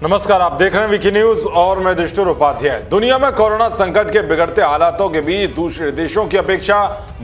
नमस्कार, आप देख रहे हैं वीकी न्यूज और मैं दुष्टुर उपाध्याय। दुनिया में कोरोना संकट के बिगड़ते हालातों के बीच दूसरे देशों की अपेक्षा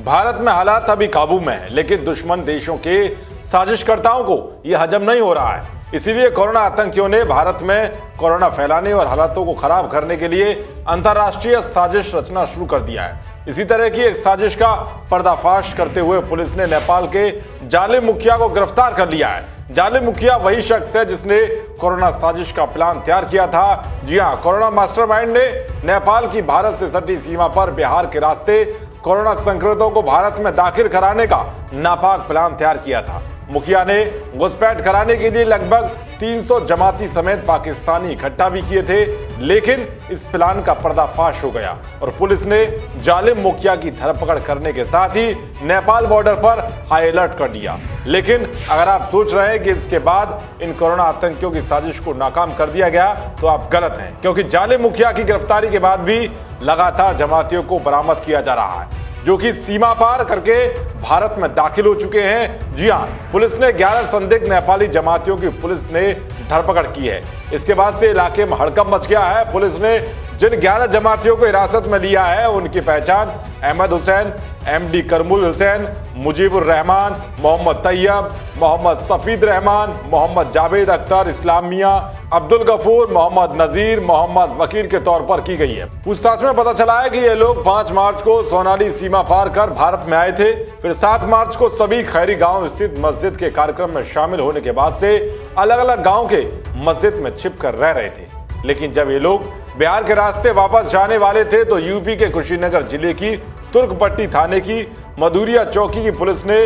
भारत में हालात अभी काबू में है, लेकिन दुश्मन देशों के साजिशकर्ताओं को यह हजम नहीं हो रहा है। इसीलिए कोरोना आतंकियों ने भारत में कोरोना फैलाने और हालातों को खराब करने के लिए अंतर्राष्ट्रीय साजिश रचना शुरू कर दिया है। इसी तरह की एक साजिश का पर्दाफाश करते हुए पुलिस ने नेपाल के जालिम मुखिया को गिरफ्तार कर लिया है। जालिम मुखिया वही शख्स है जिसने कोरोना साजिश का प्लान तैयार किया था। जी हां, कोरोना मास्टरमाइंड ने नेपाल की भारत से सटी सीमा पर बिहार के रास्ते कोरोना संक्रमितों को भारत में दाखिल कराने का नापाक प्लान तैयार किया था। मुखिया ने घुसपैठ कराने के लिए लगभग 300 जमाती समेत पाकिस्तानी इकट्ठा भी किए थे, लेकिन इस प्लान का पर्दाफाश हो गया और पुलिस ने जालिम मुखिया की धरपकड़ करने के साथ ही नेपाल बॉर्डर पर हाई अलर्ट कर दिया। लेकिन अगर आप सोच रहे हैं कि इसके बाद इन कोरोना आतंकियों की साजिश को नाकाम कर दिया गया, तो आप गलत हैं, क्योंकि जालिम मुखिया की गिरफ्तारी के बाद भी लगातार जमातियों को बरामद किया जा रहा है जो कि सीमा पार करके भारत में दाखिल हो चुके हैं। जी हां, पुलिस ने 11 संदिग्ध नेपाली जमातियों की पुलिस ने धरपकड़ की है। इसके बाद से इलाके में हड़कंप मच गया है। पुलिस ने जिन 11 जमातियों को हिरासत में लिया है उनकी पहचान अहमद हुसैन, एमडी करमुल हुसैन, मुजीबुर रहमान, मोहम्मद तैयब, मोहम्मद सफीद रहमान, मोहम्मद जावेद अख्तर, इस्लाम मियां, अब्दुल गफूर, मोहम्मद नजीर, मोहम्मद वकील के तौर पर की गई है। पूछताछ में पता चला है कि ये लोग 5 मार्च को सोनाली सीमा पार कर भारत में आए थे। फिर 7 मार्च को सभी खैरी गांव स्थित मस्जिद के कार्यक्रम में शामिल होने के बाद से अलग अलग गांव के मस्जिद में छिप कर रह रहे थे। लेकिन जब ये लोग बिहार के रास्ते वापस जाने वाले थे तो यूपी के कुशीनगर जिले की तुर्कपट्टी थाने की मधुरिया चौकी की पुलिस ने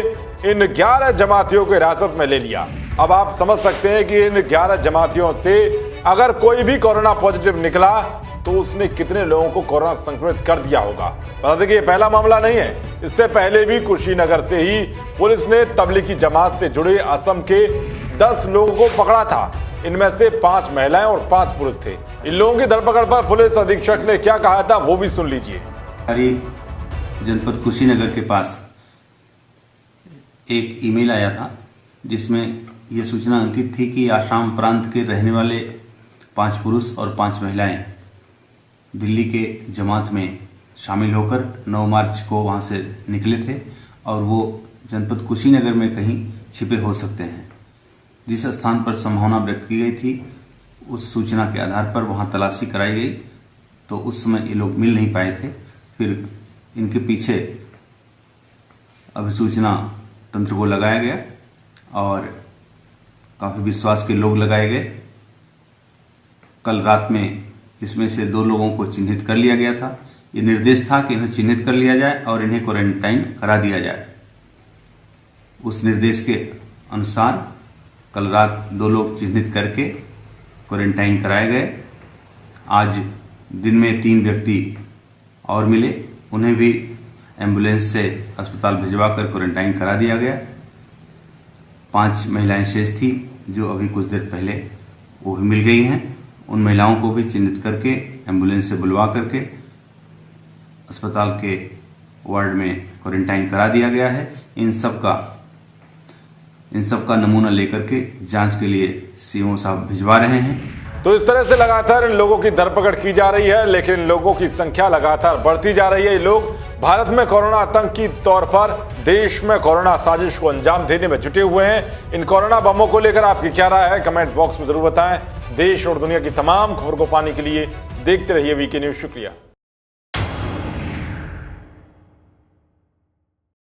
इन 11 जमातियों को हिरासत में ले लिया। अब आप समझ सकते हैं कि इन 11 जमातियों से अगर कोई भी कोरोना पॉजिटिव निकला तो उसने कितने लोगों को कोरोना संक्रमित कर दिया होगा। बता दें कि ये पहला मामला नहीं है। इससे पहले भी कुशीनगर से ही पुलिस ने तबलीगी जमात से जुड़े असम के 10 लोगों को पकड़ा था। इनमें से 5 महिलाएं और 5 पुरुष थे। इन लोगों की धरपकड़ पर पुलिस अधीक्षक ने क्या कहा था वो भी सुन लीजिए। जनपद कुशीनगर के पास एक ईमेल आया था जिसमें यह सूचना अंकित थी कि आसाम प्रांत के रहने वाले 5 पुरुष और 5 महिलाएं दिल्ली के जमात में शामिल होकर 9 मार्च को वहां से निकले थे और वो जनपद कुशीनगर में कहीं छिपे हो सकते हैं। जिस स्थान पर संभावना व्यक्त की गई थी उस सूचना के आधार पर वहां तलाशी कराई गई तो उस समय ये लोग मिल नहीं पाए थे। फिर इनके पीछे अभिसूचना तंत्र को लगाया गया और काफी विश्वास के लोग लगाए गए। कल रात में इसमें से 2 लोगों को चिन्हित कर लिया गया था। ये निर्देश था कि इन्हें चिन्हित कर लिया जाए और इन्हें क्वारंटाइन करा दिया जाए। उस निर्देश के अनुसार कल रात 2 लोग चिन्हित करके क्वारंटाइन कराए गए। आज दिन में 3 व्यक्ति और मिले, उन्हें भी एम्बुलेंस से अस्पताल भिजवा कर क्वारंटाइन करा दिया गया। 5 महिलाएं शेष थी जो अभी कुछ देर पहले वो भी मिल गई हैं। उन महिलाओं को भी चिन्हित करके एम्बुलेंस से बुलवा करके अस्पताल के वार्ड में क्वारंटाइन करा दिया गया है। इन सब का नमूना लेकर के जांच के लिए सीएमओ साहब भिजवा रहे हैं। तो इस तरह से लगातार इन लोगों की धरपकड़ की जा रही है, लेकिन इन लोगों की संख्या लगातार बढ़ती जा रही है। ये लोग भारत में कोरोना आतंक की तौर पर देश में कोरोना साजिश को अंजाम देने में जुटे हुए हैं। इन कोरोना बमों को लेकर आपकी क्या राय है, कमेंट बॉक्स में जरूर बताएं। देश और दुनिया की तमाम खबर को पाने के लिए देखते रहिए वीके न्यूज। शुक्रिया।